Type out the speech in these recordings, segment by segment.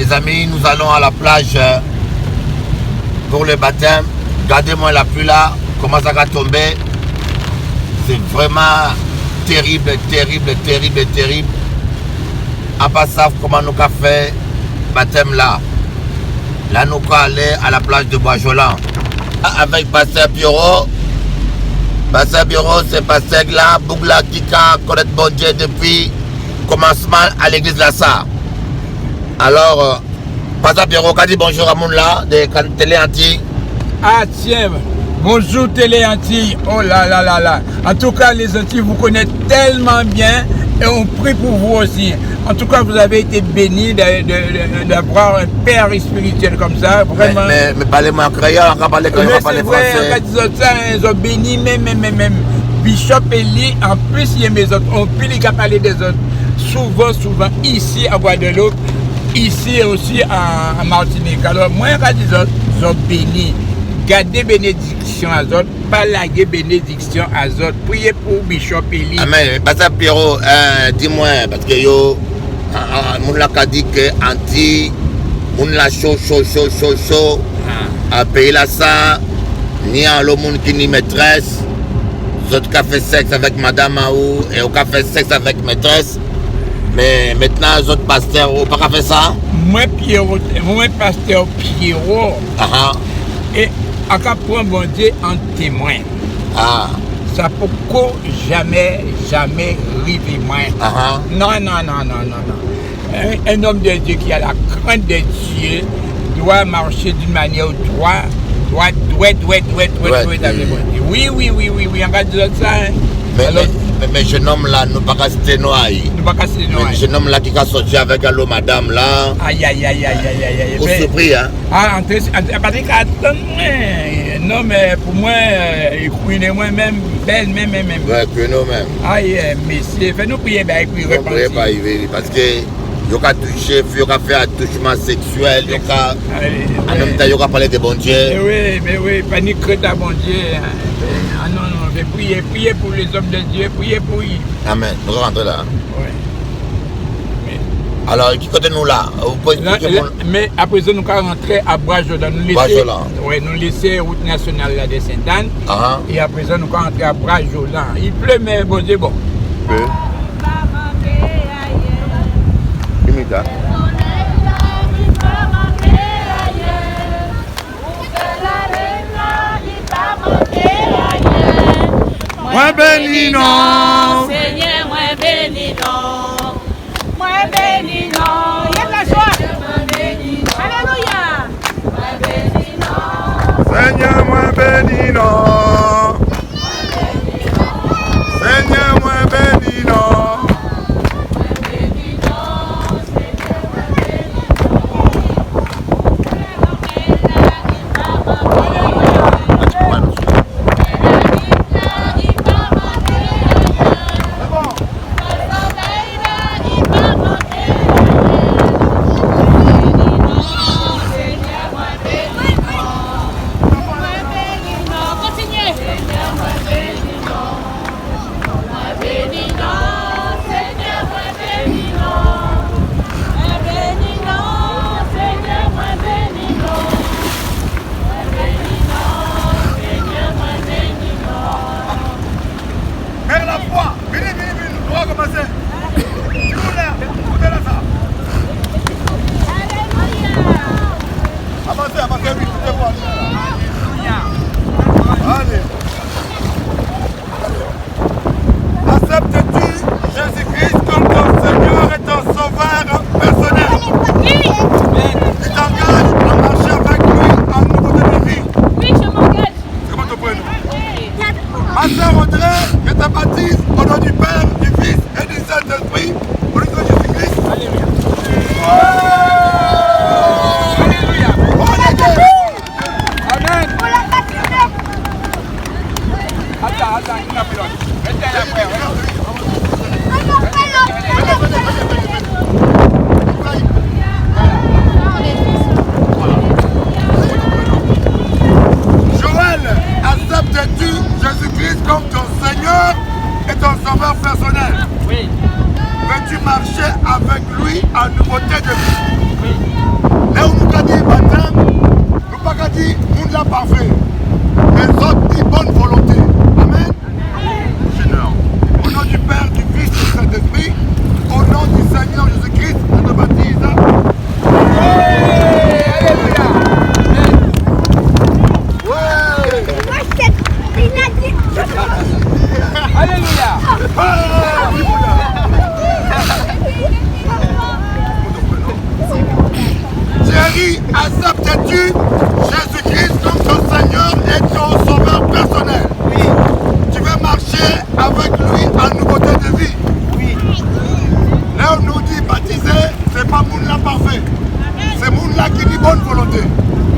les amis, nous allons à la plage pour le baptême. Regardez-moi la pluie là, comment ça va tomber. C'est vraiment terrible, terrible, terrible, terrible. À part ça, comment nous avons fait le baptême là. Là, nous allons aller à la plage de Bois-Jolant. Avec Pasteur Pierrot. Pasteur Pierrot, c'est Pasteur là, Bougla qui connaît bon Dieu depuis le commencement à l'église Lassa. Alors, Pasteur Pierrot, qu'a dit bonjour à mon là, de Télé Antilles. Ah tiens, bonjour Télé Antilles. Oh là là là là. En tout cas, les Antilles vous connaissent tellement bien et on prie pour vous aussi. En tout cas, vous avez été bénis d'avoir un père spirituel comme ça. Vraiment. Mais parlez-moi en créole, on va parler créole, on va parler français. Ils ont béni, même. Bishop Eli, en plus, il y a mes autres. On peut les parler des autres. Souvent, ici à Guadeloupe, ici aussi en Martinique. Alors, moi, quand ils ont béni, gardez bénédiction à autres, pas laguer bénédiction à autres. Priez pour Bishop Eli. Amen. Pasteur Pierrot, dis-moi, parce que yo, mon l'a dit que anti, mon l'a chaud, à payer la ça, ni en le monde qui ni maîtresse, autres qui fait sexe avec madame Aou et au fait sexe avec maîtresse. Mais maintenant, les autres pasteurs, vous pas faire ça? Moi, pasteur Pierrot, et à quoi prendre bon Dieu en témoin. Ça peut jamais arriver moins. Non. Un homme de Dieu qui a la crainte de Dieu doit marcher d'une manière droite. Oui, on va dire ça. Mais jeune homme là, nous pas casser noyer. Mais jeune homme là qui a sorti avec l'eau madame là. Aïe. Vous surpris, hein? Non, mais pour moi, écoutez moi-même, belle, même. Ouais, que nous-mêmes. Aïe, messieurs, fais-nous prier, ben, puis repentir. Ne priez pas, parce que il y a touché, il y a fait un attouchement sexuel, il y a en même temps, il y a parlé de bon Dieu. Mais oui, panique à bon Dieu. Non, priez pour les hommes de Dieu, priez pour eux. Amen, nous rentrons là. Oui. Alors, qui côté nous là? Mais après ça, nous allons rentrer à Bois-Jolant. Nous laisser route nationale là de Sainte-Anne. Et après ça, nous allons rentrer à Bois-Jolant. Il pleut, mais bon Dieu, bon. Imita. Moi béni non, Seigneur, moi béni non, moi béni non, il y a de la joie. Alléluia. Moi béni non, Seigneur, moi béni non, Seigneur, moi béni non. personnel. Oui. Veux-tu marcher avec lui en nouveauté de vie? Là où nous avons dit baptême, nous n'avons pas dit monde là parfait. Mais autres dit bonne volonté. Amen. Seigneur. Au nom du Père, du Fils et du Saint-Esprit, au nom du Seigneur Jésus-Christ, je te baptise. Alléluia. Thierry, acceptes-tu Jésus-Christ comme ton Seigneur et ton Sauveur personnel? Oui. Tu veux marcher avec lui en nouveauté de vie? Oui. Là on nous dit baptiser, c'est pas monde là parfait. C'est monde là qui dit bonne volonté.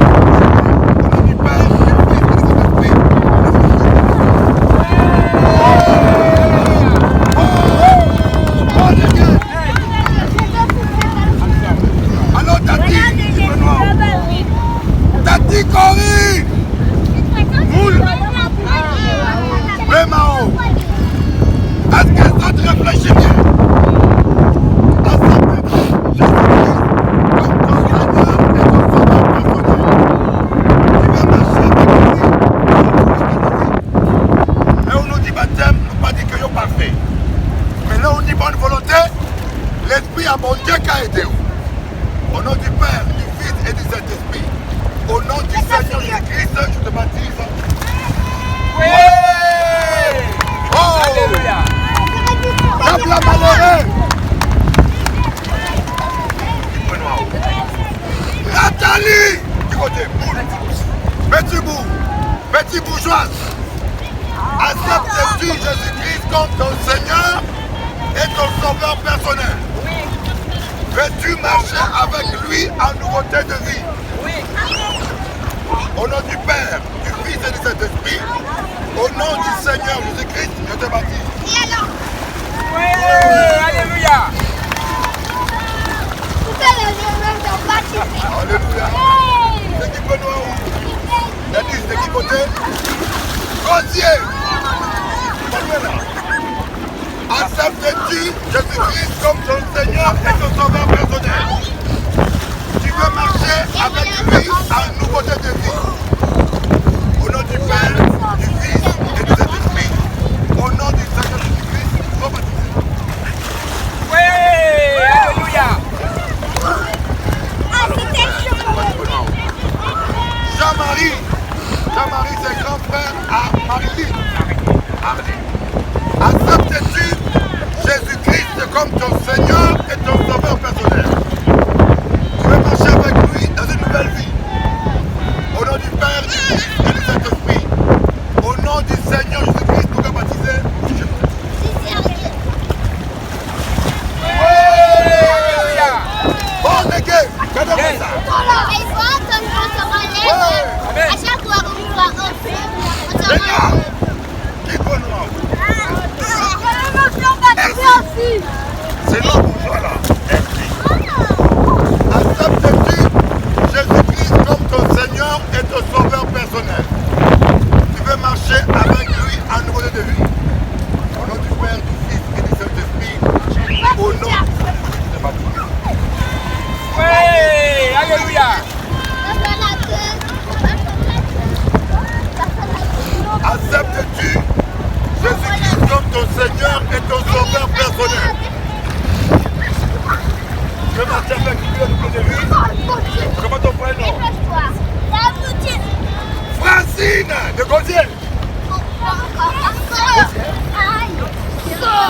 On dit Père, du Fils et du Saint-Esprit. Alors Tati, Tati Corinne, moule, Mao. Est-ce que ça te réfléchit bien? L'Esprit a bon Dieu qui a aidé. Au nom du Père, du Fils et du Saint-Esprit, au nom du Seigneur Jésus-Christ, je te baptise. Oui. Oh! Alléluia. Tape la malheureuse. Nathalie, du côté boule. Petit bourgeois. Acceptes-tu Jésus-Christ comme ton Seigneur et ton Sauveur personnel? Oui. Veux-tu marcher avec lui en nouveauté de vie? Oui. Au nom du Père, du Fils et du Saint-Esprit, au nom du Seigneur Jésus-Christ, je te baptise. Oui. Alléluia. Alléluia. C'est qui peut nous? L'église de qui côté? Rosier. Acceptes-tu Jésus-Christ comme ton Seigneur et ton Sauveur personnel? Tu veux marcher avec lui en nouveauté de vie? Au nom du Père, du Fils et du Saint-Esprit, au nom du Seigneur Jésus-Christ, sois baptisé. Oui, alléluia. Jean-Marie, c'est grand frère à Marie-Line. Acceptes-tu Jésus-Christ comme ton Seigneur et ton Sauveur personnel? Tu veux marcher avec lui dans une nouvelle vie? Au nom du Père, du Fils et du Saint-Esprit, au nom du Seigneur Jésus-Christ, nous allons baptiser. Bon, les gars, regardez ça. Seigneur, qui peut nous? C'est l'homme bourgeois là. Acceptes-tu Jésus-Christ comme ton Seigneur et ton Sauveur personnel? Tu veux marcher avec lui en nouveauté de vie? Au nom du Père, du Fils et du Saint-Esprit, au nom du Seigneur. Oui, alléluia. Acceptes-tu Jésus-Christ comme ton Seigneur et ton Sauveur personnel? Tu veux marcher avec lui en nouveauté de vie? Comment ton prénom? Francine de Gaudier.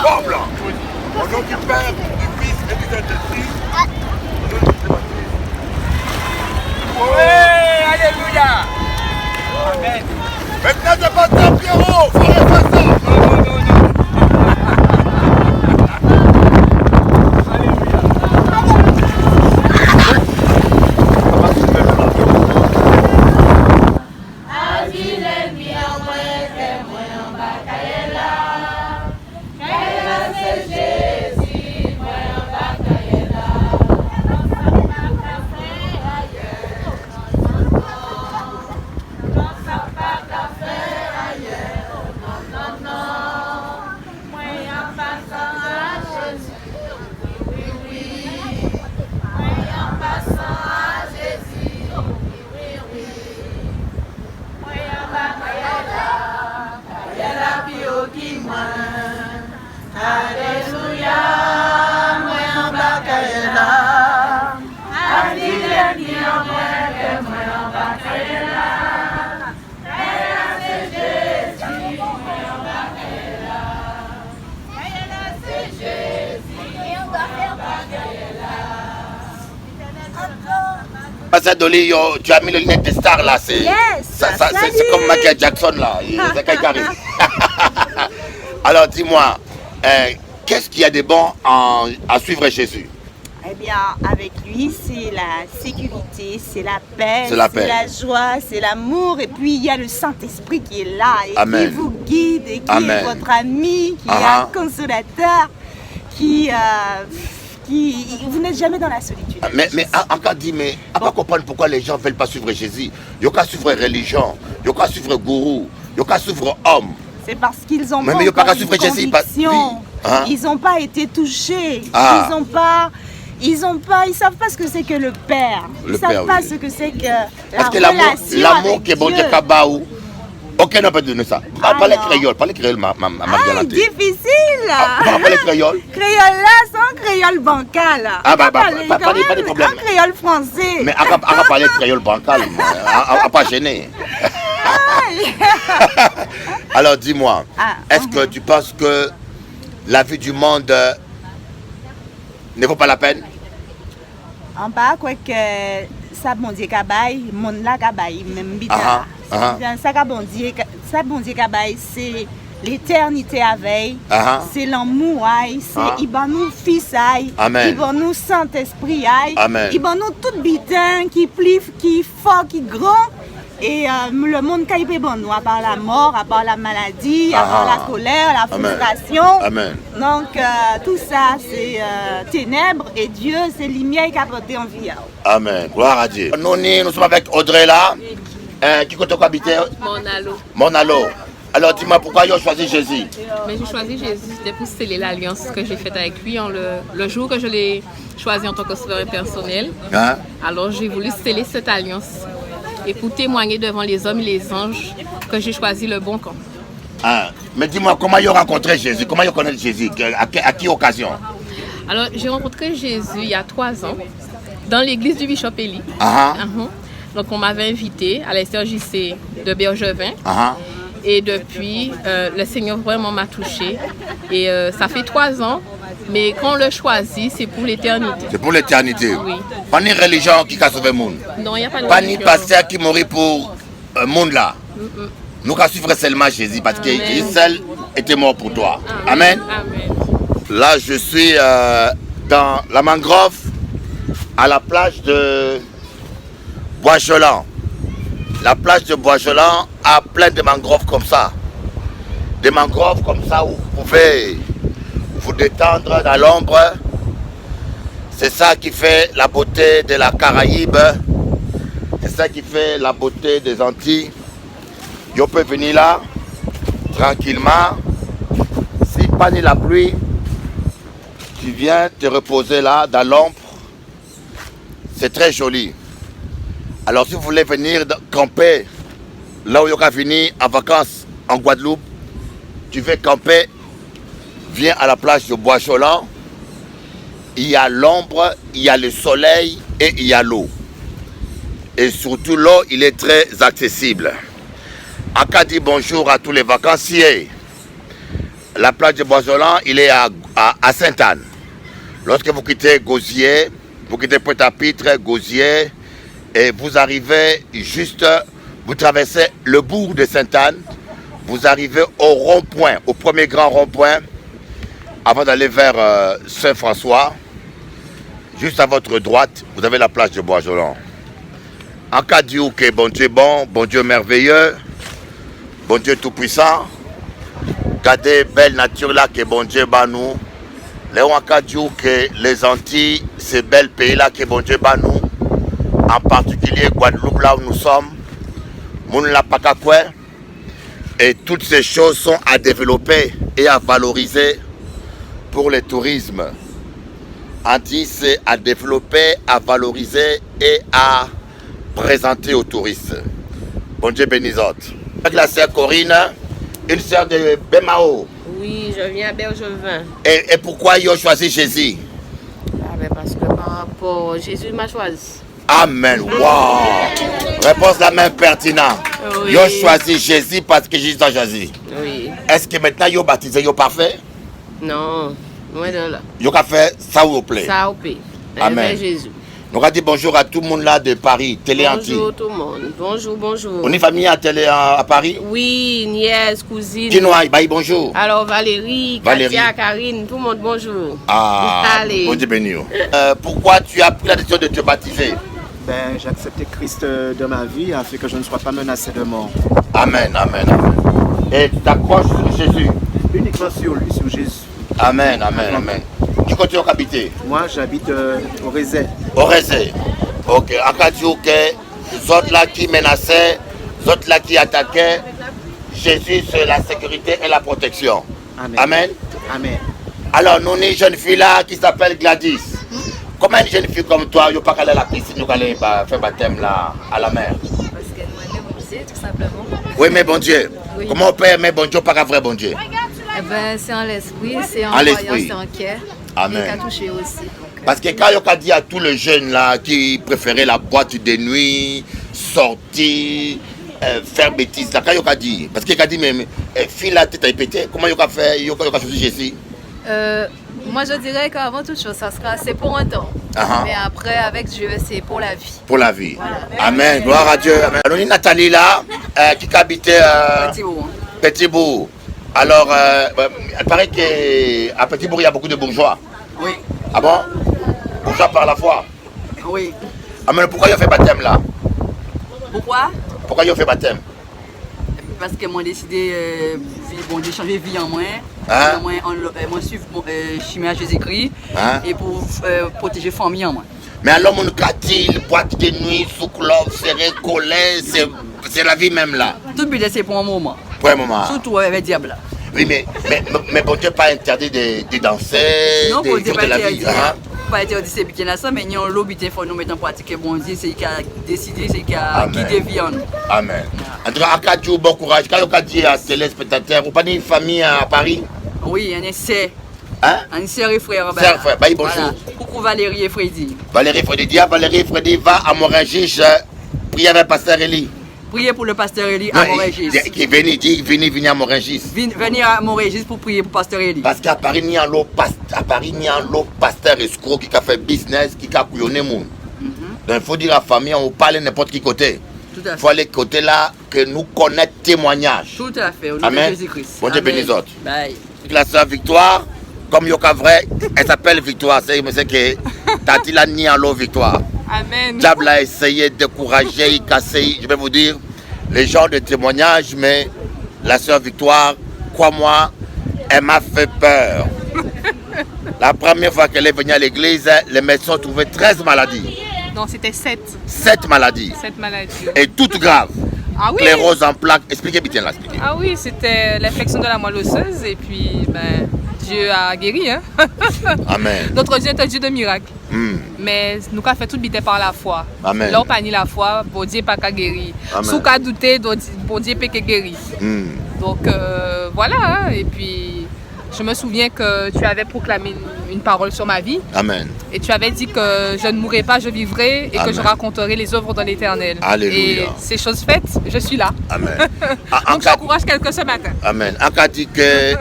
Bon blanc. Au nom du Père, du Fils et du Saint-Esprit. Oui, alléluia. Amen. Maintenant, je passe à Pierrot. Faut faire ça. Non. Alléluia, moi en bas là. Alléluia, moi en bas là. C'est Jésus, moi en bas là. C'est Jésus, moi en bas là. Pasteur Dolly, tu as mis le lunettes de star là, c'est c'est comme Michael Jackson là, c'est quelqu'un. Alors dis-moi, qu'est-ce qu'il y a de bon à suivre Jésus? Eh bien, avec lui, c'est la sécurité, c'est la paix, C'est la joie, c'est l'amour. Et puis, il y a le Saint-Esprit qui est là et Amen. qui vous guide et qui Amen. est votre ami, qui est un consolateur, vous n'êtes jamais dans la solitude. Mais encore dit, mais à pas comprendre pourquoi les gens ne veulent pas suivre Jésus. Ils n'ont qu'à suivre religion, ils n'ont qu'à suivre gourou, ils n'ont qu'à suivre homme. C'est parce qu'ils ont Mais pas ils n'ont pas encore qu'à une suivre Jésus. conviction. Oui. Hein? Ils n'ont pas été touchés. Ah. Ils savent pas ce que c'est que le Père. Le Ils savent Père, pas oui. ce que c'est que la Parce que relation l'amour avec qui est bon Dieu. de Kabaou, aucun n'a pas donné ça. Parlez non. créole, ma galante. Difficile. Parlez créole. Créole là, c'est un créole bancal. Ah, On va pas parler quand de même problème. un créole français. Mais à parler créole bancal, à pas gêner. Alors dis-moi, est-ce que tu penses que la vie du monde ne vaut pas la peine? En bas, quoi que ça bon Dieu kabaï, mon là kabaï, même bita. Ça bon Dieu kabaï, c'est l'éternité à veille, c'est l'amour, c'est il va nous fils, il va nous Saint-Esprit, il va nous tout bitin qui plie, qui fort, qui grand. Et le monde qui est bon nous, à part la mort, à part la maladie, à part la colère, la frustration. Amen. Donc tout ça c'est ténèbres et Dieu c'est lumière qui a porté en vie. Amen. Gloire à Dieu. Nous sommes avec Audrey là. Qui compte habiter? Monalo. Alors dis-moi pourquoi ils ont choisi Jésus? Mais j'ai choisi Jésus, c'était pour sceller l'alliance que j'ai faite avec lui le jour que je l'ai choisi en tant que sauveur personnel. Alors j'ai voulu sceller cette alliance et pour témoigner devant les hommes et les anges que j'ai choisi le bon camp. Mais dis-moi, comment ils ont rencontré Jésus? Comment ils connaissent Jésus? À quelle occasion? Alors j'ai rencontré Jésus il y a 3 ans dans l'église du Bishop Eli. Donc on m'avait invité à la SRJC de Bergevin. Et depuis, le Seigneur vraiment m'a touchée. Et ça fait 3 ans, mais quand on le choisit, c'est pour l'éternité. C'est pour l'éternité? Oui. Pas ni religion qui a sauvé le monde? Non, il n'y a pas de Pas religion. ni pasteur qui mourit pour le monde là? Nous allons suivre seulement Jésus parce que Jésus seul était mort pour toi. Amen. Amen. Là, je suis dans la mangrove à la plage de Bois-Jolant. La plage de Bois-Jolant a plein de mangroves comme ça. Des mangroves comme ça où vous pouvez vous détendre dans l'ombre. C'est ça qui fait la beauté de la Caraïbe. C'est ça qui fait la beauté des Antilles. On peut venir là, tranquillement. Si pas ni la pluie, tu viens te reposer là, dans l'ombre. C'est très joli. Alors si vous voulez venir camper, là où il y aura venir en vacances en Guadeloupe, tu veux camper, viens à la plage de Bois-Jolant. Il y a l'ombre, il y a le soleil et il y a l'eau. Et surtout l'eau, il est très accessible. Aka dit bonjour à tous les vacanciers. La plage de Bois-Jolant, il est à Sainte-Anne. Lorsque vous quittez Gosier, vous quittez Pointe-à-Pitre, Gosier, et vous arrivez juste, vous traversez le bourg de Sainte-Anne, vous arrivez au rond-point, au premier grand rond-point, avant d'aller vers Saint-François. Juste à votre droite, vous avez la plage de Bois-Jolant. En cas de que bon Dieu merveilleux, bon Dieu tout-puissant, regardez belle nature là que bon Dieu bat nous. En cas de que les Antilles, ces bel pays là que bon Dieu bat nous, en particulier Guadeloupe là où nous sommes, Mounlapakakwe, et toutes ces choses sont à développer et à valoriser pour le tourisme. Antilles, c'est à développer, à valoriser et à présenter aux touristes. Bon Dieu bénisse. Avec la sœur Corinne, une sœur de Bemao. Oui, je viens à Bergevin. Et pourquoi ils ont choisi Jésus? Ah ben parce que par rapport, Jésus m'a choisi. Amen. Wow. Réponse la même pertinente. Oui. Ils ont choisi Jésus parce que Jésus a choisi. Oui. Est-ce que maintenant ils ont baptisé, ils ont pas fait? Non, loin de là. Ils ont fait ça vous plaît. Ça au pays. Amen. Jésus. Nous avons dit bonjour à tout le monde là de Paris, télé anti. Bonjour tout le monde. Bonjour, bonjour. On est famille à télé à Paris? Oui, nièce, cousine. Dis-nous, bye, bonjour. Alors Valérie, Katia, Karine, tout le monde, bonjour. Ah, allez. Bon Dieu béni. Pourquoi tu as pris la décision de te baptiser? Ben, j'ai accepté Christ de ma vie afin que je ne sois pas menacé de mort. Amen, amen, amen. Et tu t'accroches sur Jésus? Uniquement sur lui, sur Jésus. Amen, amen, amen. Tu continues à habiter? Moi, j'habite au Rézé. Au Rézé. Ok. En cas de que les autres là qui menaçaient, les autres là qui attaquaient, Jésus c'est la sécurité et la protection. Amen. Amen. Amen. Alors, nous avons une jeune fille là qui s'appelle Gladys. Comment une jeune fille comme toi, il n'y a pas qu'à aller à la piscine, nous allons faire baptême là, à la mer? Parce qu'elle m'aimait bon Dieu, tout simplement. Oui, mais bon Dieu. Oui. Comment on peut aimer bon Dieu, pas qu'un vrai bon Dieu? Eh ben, c'est en l'esprit, c'est en En croyance, l'esprit. c'est en cœur. Amen. Et qu'à toucher aussi. Donc, Parce que quand il a dit à tous les jeunes là qui préféraient la boîte de nuit, sortir, faire bêtises, là, quand il a dit, parce qu'il a dit, mais fille la tête à péter, comment il a fait, il a choisi Jésus? moi, je dirais qu'avant toute chose, ça sera c'est pour un temps. Mais après, avec Dieu, c'est pour la vie. Pour la vie. Voilà. Amen. Gloire à Dieu. Amen. Alors, Nathalie là, qui habitait Petit-Bourg. Alors, il paraît qu'à Petit-Bourg, il y a beaucoup de bourgeois. Oui. Ah bon? Bourgeois par la foi. Oui. Ah, mais pourquoi il a fait baptême là? Pourquoi? Pourquoi il a fait baptême? Parce que moi décidé de changer de vie en moi. Hein? Moi suivre chimie à Jésus-Christ Hein? et pour protéger la famille en moi. Mais alors, mon quartier, boîte de nuit, sous clove, serré, collé, c'est la vie même là. Tout le but c'est pour un moment. Pour un moment. Surtout avec le diable. Oui, mais bon Dieu, pas interdit de danser, Non, de pour Dieu, jouer de pas la vie. interdit. Hein? Pas interdit, c'est bien ça, mais nous, l'objet, il faut nous mettre en pratique. Bon Dieu, c'est qui a décidé, c'est qui a Amen. guidé vie en nous. Amen. En tout cas, Akadjou, bon courage. Quand on a dit à téléspectateurs, vous pas une famille à Paris? Oui, un essai. Hein? Un sœur et frère. Sœur et frère, bah, bonjour. Voilà. Coucou Valérie et Freddy. Valérie Freddy va à Morangis, prier avec Pasteur Eli. Priez pour le pasteur Eli à Morangis. Qui venez à Morangis. Venir à Morangis pour prier pour pasteur Eli. Parce qu'à Paris, il y a un lot pasteur escroc qui a fait business, qui a couillonné le monde. Donc il faut dire à la famille, on parle n'importe qui côté. Il faut aller côté là, que nous connaissons témoignage. Tout à fait, au nom Amen. de Jésus-Christ. Bon Dieu bénisse autres. Bye. La sœur Victoire, comme Yoka vrai, elle s'appelle Victoire. C'est que Tati la ni en l'eau Victoire. Amen. Diable a essayé de décourager, casser, je vais vous dire, les gens de témoignage, mais la sœur Victoire, crois-moi, elle m'a fait peur. La première fois qu'elle est venue à l'église, les médecins ont trouvé 13 maladies. Non, c'était 7. 7 maladies. 7 maladies. Et toutes graves. Ah oui? Sclérose en plaques. Expliquez bien là. Expliquez. Ah oui, c'était l'infection de la moelle osseuse et puis Dieu a guéri. Hein? Amen. Notre Dieu est un Dieu de miracles. Mais nous avons fait tout bité par la foi. Amen. Là, on pas ni la foi, bon Dieu pas qu'à guérir. Amen. Si on a douté, bon Dieu peut qu'à guérir. Donc voilà, hein? Et puis je me souviens que tu avais proclamé une parole sur ma vie. Amen. Et tu avais dit que je ne mourrai pas, je vivrai et Amen. que je raconterai les œuvres de l'Éternel. Alléluia. Et ces choses faites, je suis là. Amen. Donc j'encourage quelqu'un ce matin. Amen. On a dit que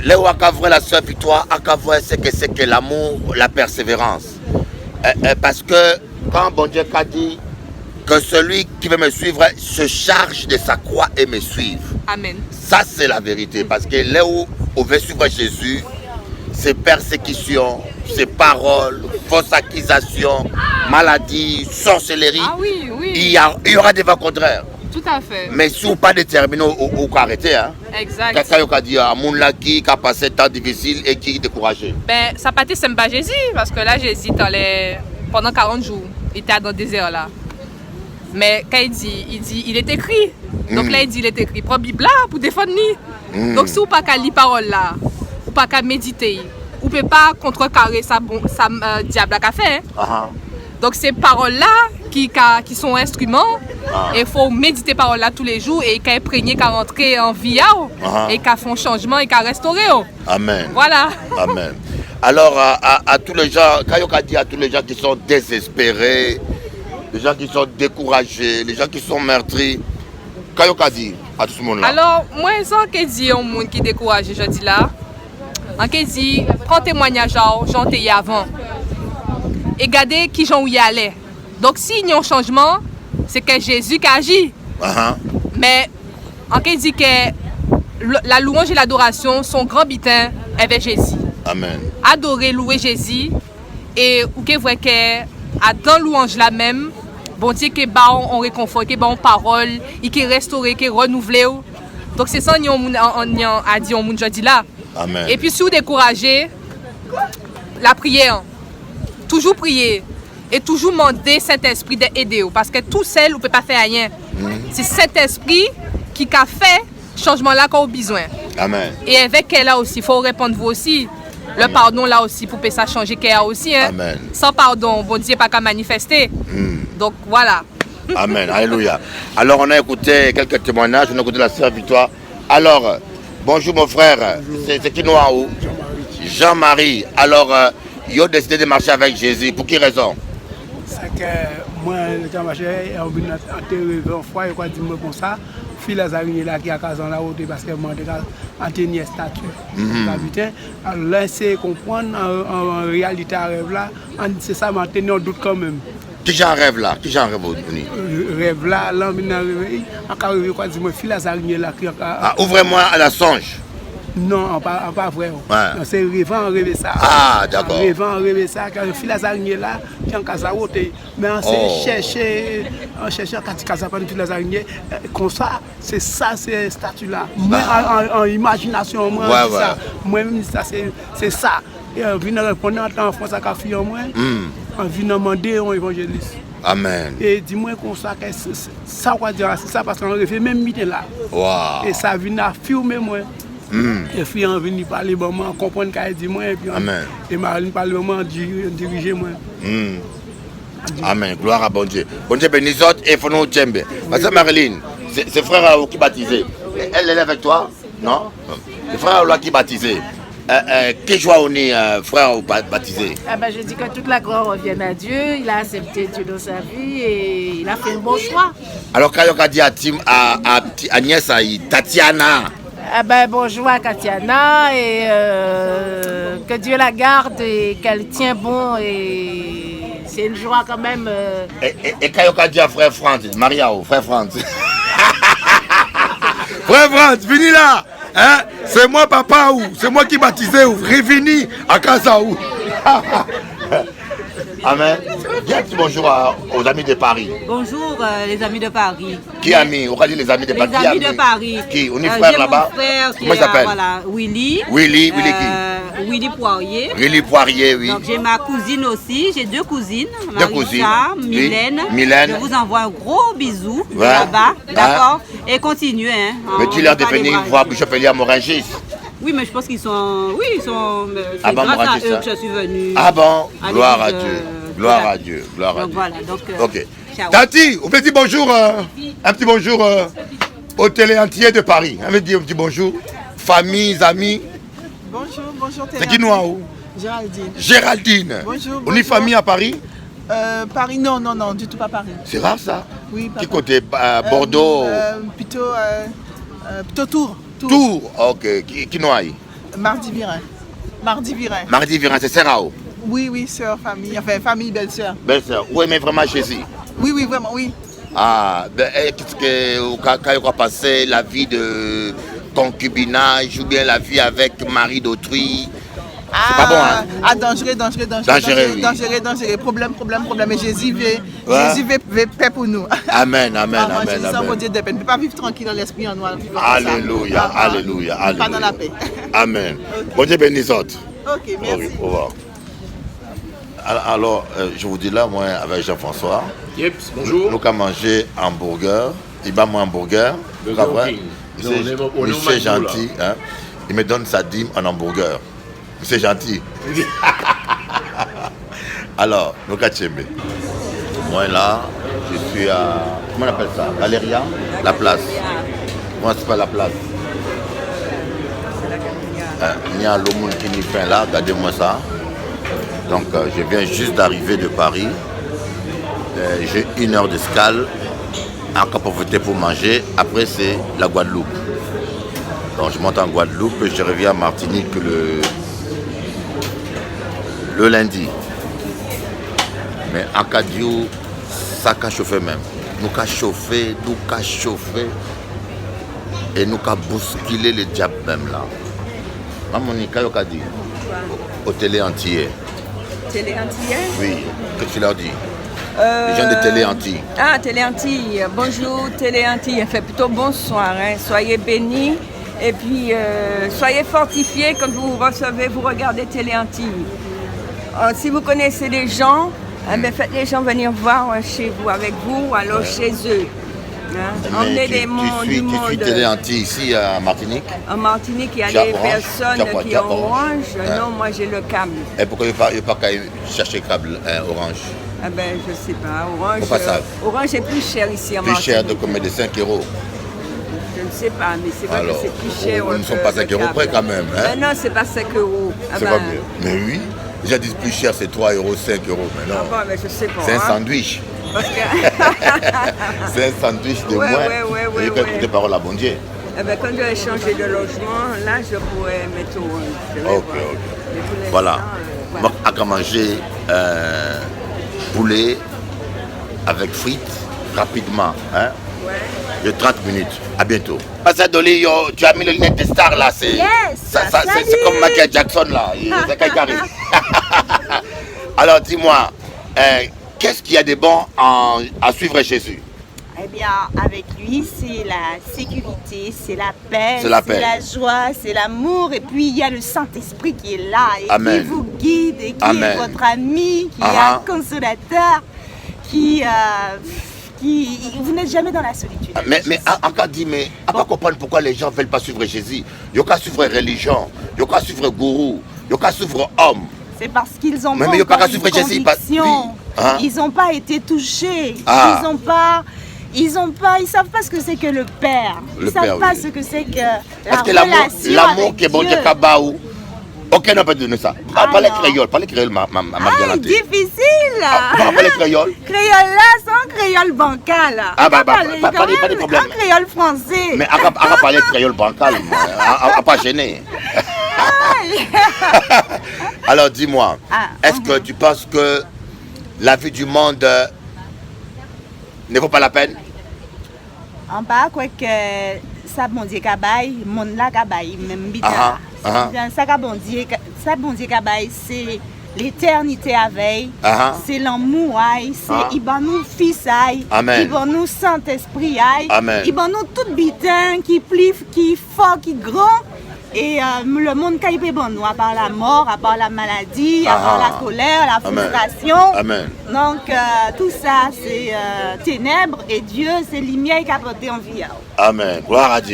là où on a vu la sœur Victoire, on a vu c'est que l'amour, la persévérance. Parce que quand bon Dieu a dit que celui qui veut me suivre se charge de sa croix et me suive. Amen. Ça c'est la vérité. Parce que là où on veut suivre Jésus, c'est persécution, c'est paroles, fausses accusations, maladies, sorcellerie. Ah oui, oui. Il y aura des vents contraires. Tout à fait. Mais si vous pas déterminé, vous arrêtez. Hein? Exact. Quelqu'un qui a dit à mon là qui a passé un temps difficile et qui est découragé. Ben, ça partit, c'est pas Jésus, parce que là, Jésus, pendant 40 jours, il était dans le désert là. Mais quand il dit, il est écrit. Donc là, il dit, il est écrit. Prends la Bible là pour défendre lui. Donc si vous pas qu'à lire parole là, ou pas qu'à méditer, ou peut pas contrecarrer ça diable qu'a fait. Donc ces paroles-là qui sont instruments, il faut méditer paroles-là tous les jours et qu'elles imprégner, qu'elles rentrer en vie et qu'elles font changement et qu'elles restaurer. Amen. Voilà. Amen. Alors à tous les gens, Kayoka dit à tous les gens qui sont désespérés, les gens qui sont découragés, les gens qui sont meurtris, Kayoka dit à tout ce monde-là. Alors moi ça que dit au monde qui est découragé, je dis là, on dit prends témoignage j'en t'ai avant. Et regardez qui j'en y allait. Donc s'il y a un changement, c'est que Jésus qui agit. Mais on dit que la louange et l'adoration sont grand bitin avec Jésus. Amen. Adorer, louer Jésus. Et vous voyez que dans louange là même, bon Dieu qui bat en réconfort, qui bat en parole, qui est restauré, qui est renouvelé. Donc c'est ça qu'on a dit au monde jeudi là. Amen. Et puis si vous découragez, la prière. Toujours prier et toujours demander Saint-Esprit d'aider. Parce que tout seul, on ne peut pas faire rien. C'est Saint-Esprit qui a fait ce changement-là qu'on a besoin. Amen. Et avec elle là aussi, il faut répondre vous aussi. Le pardon là aussi, pour que ça change qu'elle aussi. Hein. Amen. Sans pardon, bon Dieu pas qu'à manifester. Donc voilà. Amen. Alléluia. Alors on a écouté quelques témoignages, on a écouté la sœur Victoire. Alors, bonjour mon frère. C'est qui nous en haut? Jean-Marie. Alors, ils ont décidé de marcher avec Jésus. Pour quelle raison? C'est que moi, j'ai marché, on vient enterrer une fois, et quoi dire comme ça, fille Lazarine là qui a casé la route parce que moi, j'ai enterré une statue. Alors là, c'est comprendre en réalité à rêve là, c'est ça, mais on doute quand même. Qui j'en rêve là? Qui j'en rêve? Rêve là, là, on vient rêver, on a rêvé quoi dire, fille Lazarine là qui a. Ah, ouvrez-moi à la songe. Non, pas vrai. Ouais. C'est rêvant rêver ça. Ah, d'accord. Rêvant rêver ça, quand le fil à l'araignée là, qui en casa route. Mais on s'est cherché, quand il casa pas de fil à l'araignée, comme ça, c'est ça, ces statues-là. Moi, en imagination, moi, ouais, ça. Moi-même, ça, c'est ça. Et on vient répondre en France à café en moi, on vient demander un évangéliste. Amen. Et dis-moi comme ça, ça va dire, c'est ça parce qu'on rêve même midi là. Wow. Et ça vient à filmer moi. Et puis on vient parler, on comprend qu'elle dit moi, et puis et Marie parle, on diriger moi. Amen. Gloire à bon Dieu. Bon Dieu bénisse et faut nous tchembe. Parce que Marilyn, c'est frère qui baptisé. Elle est avec toi? Non? Le frère qui baptisé. Quelle joie on est, frère baptisé? Je dis que toute la gloire revient à Dieu. Il a accepté Dieu dans sa vie et il a fait le bon choix. Alors quand il a dit à Agnès, Tatiana. Bonjour à Tatiana et que Dieu la garde et qu'elle tient bon et c'est une joie quand même. Et quand il a dit à frère Franz, Maria, frère Franz. Frère Franz, vini là, hein? C'est moi papa ou c'est moi qui baptisé ou revenu à casa ou. Amen. Dis un petit bonjour aux amis de Paris. Bonjour les amis de Paris. Qui amis? On va dire les amis de Paris. Les amis de Paris. Qui? On est frères là-bas. Comment il s'appelle? Voilà, Willy. Willy qui? Willy Poirier. Willy Poirier, oui. Donc j'ai ma cousine aussi, j'ai deux cousines. Deux cousines. Mylène. Oui. Mylène. Je vous envoie un gros bisou de là-bas. D'accord? Et continuez. Hein. Mais dis-leur de venir voir Bishop Elia Morangis. Oui, mais je pense qu'ils sont. Oui, ils sont. C'est bon, grâce à eux que je suis venue. Ah bon? Gloire à Dieu. Gloire à Dieu. Gloire à Dieu. Voilà, donc. Ok. Tati, on peut dire bonjour, un petit bonjour au télé entier de Paris. On veut dire un petit bonjour. Famille, amis. Bonjour. C'est qui nous en haut? Géraldine. Géraldine. Bonjour. On est famille à Paris? Paris, non, du tout pas Paris. C'est rare ça? Oui, pas Qui côté Bordeaux? Plutôt Tours. Tours, ok. Qui nous a eu? Mardi Virin, c'est Serrao? Oui, sœur, famille, enfin famille, belle-sœur. Belle-sœur, oui, mais vraiment Jésus? Oui, vraiment, oui. Ah, qu'est-ce que quand on a passé la vie de concubinage ou bien la vie avec mari d'autrui? C'est pas bon, hein? Ah, dangereux. Oui. Problème. Et Jésus veut paix pour nous. Amen. Jésus, sans Dieu de paix. Ne peut pas vivre tranquille dans l'esprit en noir. Alléluia. Pas dans la paix. Amen. Bon Dieu bénisse. Ok, merci. Au revoir. Alors, je vous dis là, moi, avec Jean-François, bonjour. Nous avons mangé hamburger. Il m'a mangé hamburger. C'est gentil. Hein? Il me donne sa dîme en hamburger. C'est gentil. Alors, Nokachembe. Moi là, je suis à... Comment on appelle ça? Galeria? La place. Moi, c'est pas la place. Il y a l'homme qui n'y fait là, regardez-moi ça. Donc, je viens juste d'arriver de Paris. J'ai 1 heure d'escale. Encore profiter pour manger. Après, c'est la Guadeloupe. Donc, je monte en Guadeloupe et je reviens à Martinique le lundi. Mais en cas de jour, ça a chauffé même. Nous avons chauffé, et nous avons bousculé les diables même là. Monica, qu'est-ce que tu dit au télé entier? Télé entier? Oui, qu'est-ce que tu leur dis? Les gens de Télé Antilles. Ah, Télé Antilles. Bonjour Télé Antilles. Fait plutôt bonsoir. Hein. Soyez bénis. Et puis, soyez fortifiés quand vous recevez, vous regardez Télé Antilles. Si vous connaissez les gens, faites les gens venir voir chez vous, avec vous, ou alors chez eux. Hein? Emmenez du monde. Tu suis Télé Antilles ici à Martinique? En Martinique, il y a des personnes qui ont Orange. Non, moi j'ai le câble. Et pourquoi il n'y a pas qu'à chercher le câble Orange? Je ne sais pas. Orange est plus cher ici en Martinique. Plus cher de combien de 5 euros? Je ne sais pas, mais c'est vrai que c'est plus cher. Nous ne sommes pas 5 euros près quand même. Hein? Non, c'est pas 5 euros. C'est pas mieux. Mais oui, déjà dit plus cher, c'est 3 euros, 5 euros. Mais non. Mais je sais pas. C'est un sandwich. Parce que... c'est un sandwich de moins. Et quand écouter parole à bon Dieu. Quand je vais changer de logement, là, je pourrais mettre au... Ok. Voilà. Moi, à manger poulet avec frites rapidement. Hein? De 30 minutes. À bientôt. Ça, Dolly, tu as mis le lunettes de star là. C'est comme Michael Jackson là. C'est carré. Alors dis-moi, qu'est-ce qu'il y a de bon à suivre Jésus? Eh bien, avec lui, c'est la sécurité, c'est la paix, c'est la joie, c'est l'amour. Et puis, il y a le Saint-Esprit qui est là et Amen. qui vous guide et qui Amen. est votre ami, qui est un consolateur, vous n'êtes jamais dans la solitude. Mais encore dit, mais à pas comprendre pourquoi les gens ne veulent pas suivre Jésus. Ils n'ont qu'à suivre religion, ils n'ont qu'à suivre gourou, ils n'ont qu'à suivre homme. C'est parce qu'ils ont pas une suivre Jésus. Ils n'ont pas été touchés. Ils savent pas ce que c'est que le Père. Ils savent pas ce que c'est que parce que l'amour qui est bon de Kabaou. Aucun n'a pas donné ça. Parlez créole, Marguerite. Difficile. Parlez créole. Créole là, sans créole bancal. Pas de problème. Un créole français. Mais à parler créole bancal, à pas gêner. Alors dis-moi, est-ce que tu penses que la vie du monde ne vaut pas la peine? En bas, quoi que ça bon Dieu kabaï, monde là kabaï, même bita. Ça bon Dieu kabaï, c'est l'éternité à veille, c'est l'amour, c'est il va nous fils, il va nous Saint-Esprit, il va nous tout bitin qui plie, qui fort, qui grand. Et le monde qui est bon nous, à part la mort, à part la maladie, à part la colère, la frustration. Amen. Donc tout ça c'est ténèbres et Dieu c'est lumière qui a porté en vie. Amen. Gloire à Dieu.